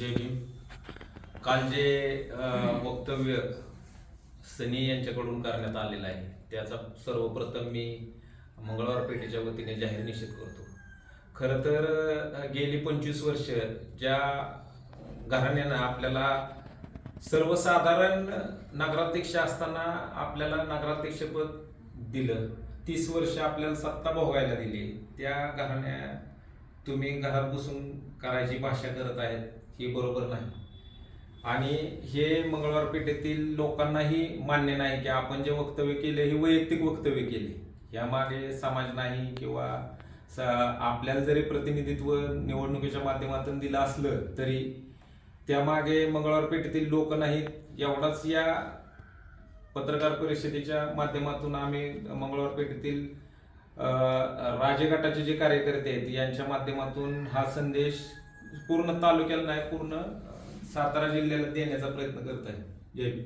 जय भीम. काल जे वक्तव्य सनी यांच्याकडून करण्यात आलेलं आहे त्याचा सर्वप्रथम मी मंगळवार पेठेच्या वतीने जाहीर निषेध करतो. खरं तर गेली 25 वर्ष ज्या घराण्यानं आपल्याला सर्वसाधारण नगराध्यक्ष असताना आपल्याला नगराध्यक्षपद दिलं, 30 वर्ष आपल्याला सत्ता भोगायला दिली, त्या घराण्या तुम्ही घरात बसून करायची भाषा करत आहेत ही बरोबर नाही. आणि हे मंगळवार पेठेतील लोकांनाही मान्य नाही की आपण जे वक्तव्य केले हे वैयक्तिक वक्तव्य केले, यामागे समाज नाही किंवा आपल्याला जरी प्रतिनिधित्व निवडणुकीच्या माध्यमातून दिलं असलं तरी त्यामागे मंगळवार पेठेतील लोक नाहीत. एवढाच या पत्रकार परिषदेच्या माध्यमातून आम्ही मंगळवार पेठेतील राजे गटाचे जे कार्यकर्ते आहेत यांच्या माध्यमातून हा संदेश पूर्ण तालुक्याला नाही, पूर्ण सातारा जिल्ह्याला देण्याचा प्रयत्न करत आहे. जय भीम.